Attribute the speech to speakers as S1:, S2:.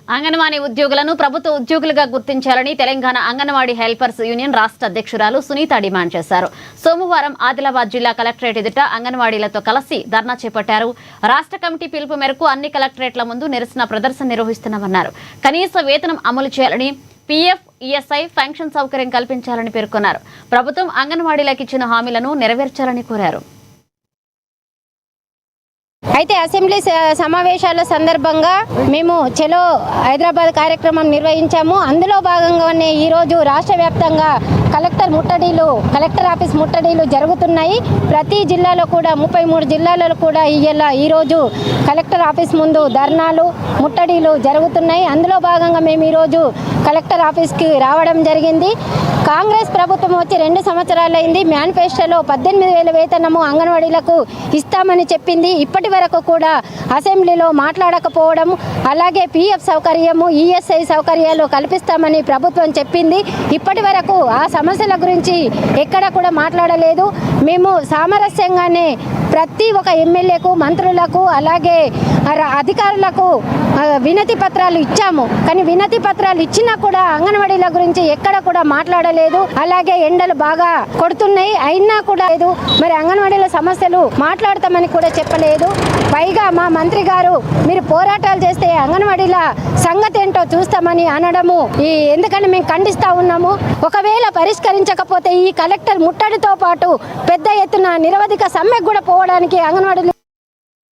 S1: అంగన్వాడీ ఉద్యోగులను ప్రభుత్వ ఉద్యోగులుగా గుర్తించాలని తెలంగాణ అంగన్వాడీ హెల్పర్స్ యూనియన్ రాష్ట్ర అధ్యక్షురాలు సునీత డిమాండ్ చేశారు. సోమవారం ఆదిలాబాద్ జిల్లా కలెక్టరేట్ ఎదుట అంగన్వాడీలతో కలిసి ధర్నా చేపట్టారు. రాష్ట్ర కమిటీ పిలుపు మేరకు అన్ని కలెక్టరేట్ల ముందు నిరసన ప్రదర్శన నిర్వహిస్తున్నామన్నారు. కనీస వేతనం అమలు చేయాలని, పీఎఫ్, ఈఎస్ఐ, పెన్షన్ సౌకర్యం కల్పించాలని పేర్కొన్నారు. ప్రభుత్వం అంగన్వాడీలకు ఇచ్చిన హామీలను నెరవేర్చాలని కోరారు.
S2: అయితే అసెంబ్లీ సమావేశాల సందర్భంగా మేము చలో హైదరాబాద్ కార్యక్రమం నిర్వహించాము. అందులో భాగంగానే ఈరోజు రాష్ట్ర వ్యాప్తంగా కలెక్టర్ ఆఫీస్ ముట్టడీలు జరుగుతున్నాయి. ప్రతి జిల్లాలో కూడా 33 జిల్లాలలో కూడా ఈరోజు కలెక్టర్ ఆఫీస్ ముందు ధర్నాలు, ముట్టడీలు జరుగుతున్నాయి. అందులో భాగంగా మేము ఈరోజు కలెక్టర్ ఆఫీస్కి రావడం జరిగింది. కాంగ్రెస్ ప్రభుత్వం వచ్చి 2 సంవత్సరాలైంది. మేనిఫెస్టోలో 18,000 వేతనము అంగన్వాడీలకు ఇస్తామని చెప్పింది. ఇప్పటి వరకు కూడా అసెంబ్లీలో మాట్లాడకపోవడం, అలాగే పీఎఫ్ సౌకర్యము, ఈఎస్ఐ సౌకర్యాలు కల్పిస్తామని ప్రభుత్వం చెప్పింది. ఇప్పటి వరకు ఆ సమస్యల గురించి ఎక్కడ కూడా మాట్లాడలేదు. మేము సామరస్యంగానే ప్రతి ఒక్క ఎమ్మెల్యేకు, మంత్రులకు, అలాగే అధికారులకు వినతి పత్రాలు ఇచ్చాము. కానీ వినతి పత్రాలు ఇచ్చినా కూడా అంగన్వాడీల గురించి ఎక్కడ కూడా మాట్లాడలేదు. అలాగే ఎండలు బాగా కొడుతున్నాయి, అయినా కూడా లేదు. మరి అంగన్వాడీల సమస్యలు మాట్లాడతామని కూడా చెప్పలేదు. పైగా మా మంత్రి గారు మీరు పోరాటాలు చేస్తే అంగన్వాడీల సంగతి ఏంటో చూస్తామని అనడము ఎందుకని మేము ఖండిస్తా ఉన్నాము. ఒకవేళ పరిష్కరించకపోతే ఈ కలెక్టర్ ముట్టడితో పాటు పెద్ద ఎత్తున నిరవధిక సమ్మెకు కూడా పోవడానికి అంగన్వాడీలు